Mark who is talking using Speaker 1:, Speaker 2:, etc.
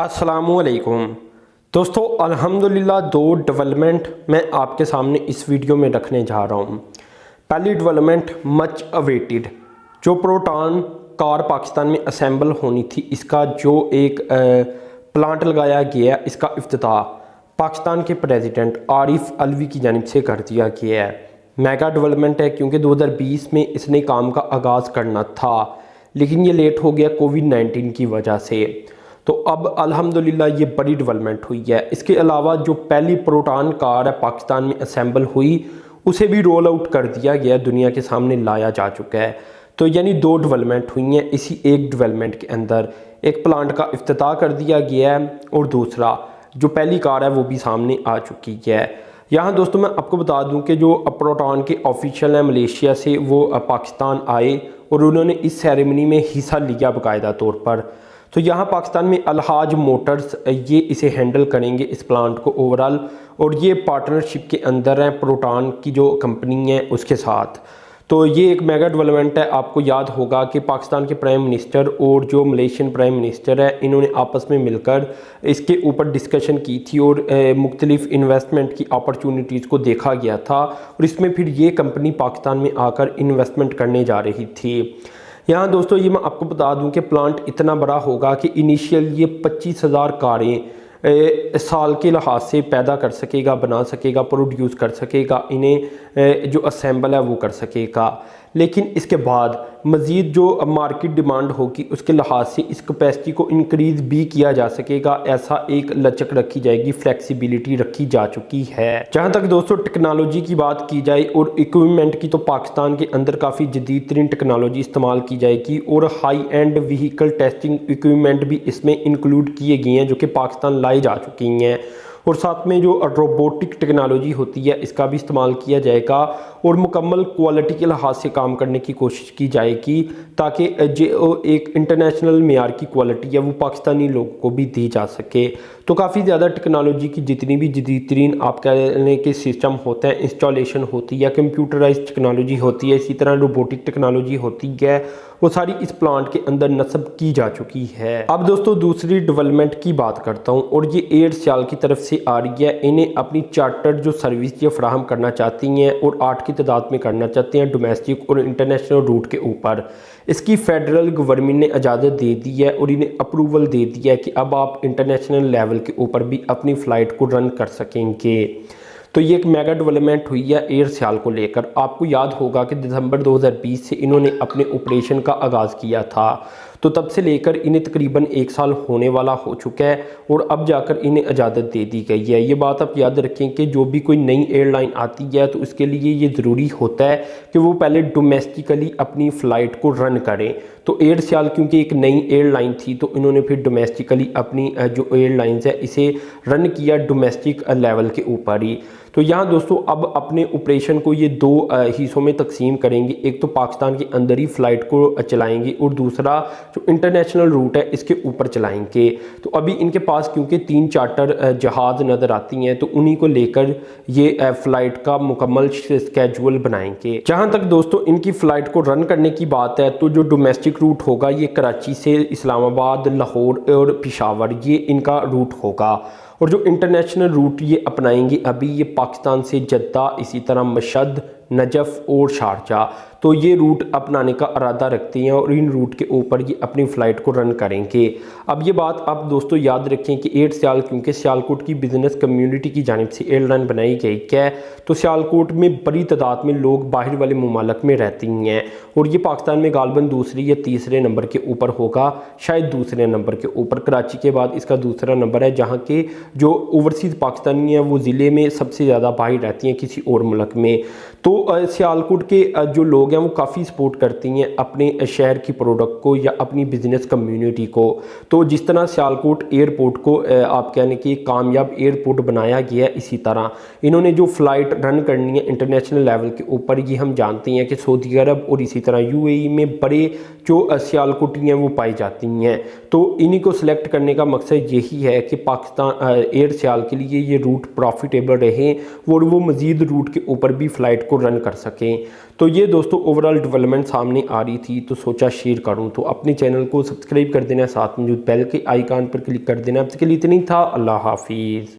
Speaker 1: अस्सलामुअलैकुम दोस्तों, अल्हम्दुलिल्लाह दो डेवलपमेंट मैं आपके सामने इस वीडियो में रखने जा रहा हूँ। पहली डेवलपमेंट मच अवेटेड, जो प्रोटॉन कार पाकिस्तान में असेंबल होनी थी, इसका जो एक प्लांट लगाया गया, इसका इफ्तिताह पाकिस्तान के प्रेसिडेंट आरिफ अलवी की जानिब से कर दिया गया है। मेगा डेवलपमेंट है क्योंकि 2020 में इसने काम का आगाज़ करना था, लेकिन ये लेट हो गया कोविड-19 की वजह से। तो अब अल्हम्दुलिल्लाह ये बड़ी डेवलपमेंट हुई है। इसके अलावा जो पहली प्रोटॉन कार है पाकिस्तान में असेंबल हुई, उसे भी रोल आउट कर दिया गया, दुनिया के सामने लाया जा चुका है। तो यानी दो डेवलपमेंट हुई हैं इसी एक डेवलपमेंट के अंदर। एक प्लांट का इफ्तिताह कर दिया गया है और दूसरा जो पहली कार है वो भी सामने आ चुकी है। यहाँ दोस्तों मैं आपको बता दूं कि जो प्रोटॉन के ऑफिशियल हैं मलेशिया से, वो पाकिस्तान आए और उन्होंने इस सेरेमनी में हिस्सा लिया बाकायदा तौर पर। तो यहाँ पाकिस्तान में अलहाज मोटर्स ये इसे हैंडल करेंगे इस प्लांट को ओवरऑल, और ये पार्टनरशिप के अंदर है प्रोटॉन की जो कंपनी है उसके साथ। तो ये एक मेगा डेवलपमेंट है। आपको याद होगा कि पाकिस्तान के प्राइम मिनिस्टर और जो मलेशियन प्राइम मिनिस्टर है, इन्होंने आपस में मिलकर इसके ऊपर डिस्कशन की थी और मुख्तलिफ इन्वेस्टमेंट की अपॉर्चुनिटीज़ को देखा गया था, और इसमें फिर ये कंपनी पाकिस्तान में आकर इन्वेस्टमेंट करने जा रही थी। यहाँ दोस्तों ये मैं आपको बता दूं कि प्लांट इतना बड़ा होगा कि इनिशियल ये 25,000 कारें साल के लिहाज से पैदा कर सकेगा, बना सकेगा, प्रोड्यूस कर सकेगा, इन्हें जो असेंबल है वो कर सकेगा। लेकिन इसके बाद मज़ीद जो मार्केट डिमांड होगी उसके लिहाज से इस कैपेसिटी को इंक्रीज़ भी किया जा सकेगा, ऐसा एक लचक रखी जाएगी, फ्लेक्सिबिलिटी रखी जा चुकी है। जहाँ तक दोस्तों टेक्नोलॉजी की बात की जाए और इक्विपमेंट की, तो पाकिस्तान के अंदर काफ़ी जदीद तरीन टेक्नोलॉजी इस्तेमाल की जाएगी और high and vehicle testing equipment भी इसमें इंक्लूड किए गए हैं, जो कि पाकिस्तान लाई जा चुकी हैं। और साथ में जो रोबोटिक टेक्नोलॉजी होती है इसका भी इस्तेमाल किया जाएगा और मुकम्मल क्वालिटी के लिहाज से काम करने की कोशिश की जाएगी, ताकि जो एक इंटरनेशनल मेयार की क्वालिटी है वो पाकिस्तानी लोगों को भी दी जा सके। तो काफ़ी ज़्यादा टेक्नोलॉजी की जितनी भी जदीद तरीन आप कहने के सिस्टम होते हैं, इंस्टॉलेशन होती है, कंप्यूटराइज टेक्नोलॉजी होती है, इसी तरह रोबोटिक टेक्नोलॉजी होती है, वो सारी इस प्लांट के अंदर नस्ब की जा चुकी है। अब दोस्तों दूसरी डेवलपमेंट की बात करता हूँ, और ये एयरसेल की तरफ से आ रही है। इन्हें अपनी चार्टर्ड जो सर्विस ये फराहम करना चाहती हैं और 8 की तादाद में करना चाहते हैं डोमेस्टिक और इंटरनेशनल रूट के ऊपर। इसकी फेडरल गवर्नमेंट ने इजाज़त दे दी है और इन्हें अप्रूवल दे दिया है कि अब आप इंटरनेशनल लेवल के ऊपर भी अपनी फ़्लाइट को रन कर सकेंगे। तो ये एक मेगा डेवलपमेंट हुई है एयरसेल को लेकर। आपको याद होगा कि दिसंबर 2020 से इन्होंने अपने ऑपरेशन का आगाज़ किया था, तो तब से लेकर इन्हें तकरीबन 1 साल होने वाला हो चुका है और अब जाकर इन्हें इजाज़त दे दी गई है। ये बात आप याद रखें कि जो भी कोई नई एयरलाइन आती है तो उसके लिए ये ज़रूरी होता है कि वो पहले डोमेस्टिकली अपनी फ़्लाइट को रन करें। तो एयरसेल क्योंकि एक नई एयरलाइन थी, तो इन्होंने फिर डोमेस्टिकली अपनी जो एयरलाइंस है इसे रन किया डोमेस्टिक लेवल के ऊपर ही। तो यहाँ दोस्तों अब अपने ऑपरेशन को ये 2 हिस्सों में तकसीम करेंगे। एक तो पाकिस्तान के अंदर ही फ़्लाइट को चलाएंगे और दूसरा जो इंटरनेशनल रूट है इसके ऊपर चलाएंगे। तो अभी इनके पास क्योंकि 3 चार्टर जहाज़ नज़र आती हैं, तो उन्हीं को लेकर ये फ़्लाइट का मुकम्मल स्केजूल बनाएंगे। जहाँ तक दोस्तों इनकी फ़्लाइट को रन करने की बात है, तो जो डोमेस्टिक रूट होगा ये कराची से इस्लामाबाद, लाहौर और पेशावर, ये इनका रूट होगा। और जो इंटरनेशनल रूट ये अपनाएंगे अभी, ये पाकिस्तान से जद्दा, इसी तरह मशहद, नजफ़ और शारजा, तो ये रूट अपनाने का इरादा रखते हैं और इन रूट के ऊपर ये अपनी फ़्लाइट को रन करेंगे। अब ये बात आप दोस्तों याद रखें कि एयरसेल क्योंकि सियालकोट की बिज़नेस कम्युनिटी की जानिब से एयरलाइन बनाई गई है, तो सियालकोट में बड़ी तादाद में लोग बाहर वाले ममालिक में रहती हैं और ये पाकिस्तान में गालबन दूसरे या तीसरे नंबर के ऊपर होगा, शायद दूसरे नंबर के ऊपर। कराची के बाद इसका दूसरा नंबर है, जहाँ के जो ओवरसीज़ पाकिस्तानी हैं वो ज़िले में सबसे ज़्यादा बाहर रहती हैं किसी और मुल्क में। तो सियालकोट के जो लोग हैं वो काफ़ी सपोर्ट करती हैं अपने शहर की प्रोडक्ट को या अपनी बिज़नेस कम्युनिटी को। तो जिस तरह सियालकोट एयरपोर्ट को आप कहने की कामयाब एयरपोर्ट बनाया गया है, इसी तरह इन्होंने जो फ़्लाइट रन करनी है इंटरनेशनल लेवल के ऊपर, ये हम जानते हैं कि सऊदी अरब और इसी तरह यूएई में बड़े जो सियालकोटी हैं वो पाई जाती हैं। तो इन्हीं को सिलेक्ट करने का मकसद यही है कि पाकिस्तान एयरसेल के लिए ये रूट प्रॉफिटेबल रहे और वो मज़ीद रूट के ऊपर भी फ़्लाइट को रन रन कर सकें। तो ये दोस्तों ओवरऑल डेवलपमेंट सामने आ रही थी, तो सोचा शेयर करूं। तो अपने चैनल को सब्सक्राइब कर देना, साथ मौजूद बेल के आइकन पर क्लिक कर देना। अब तक के लिए इतना ही था। अल्लाह हाफिज़।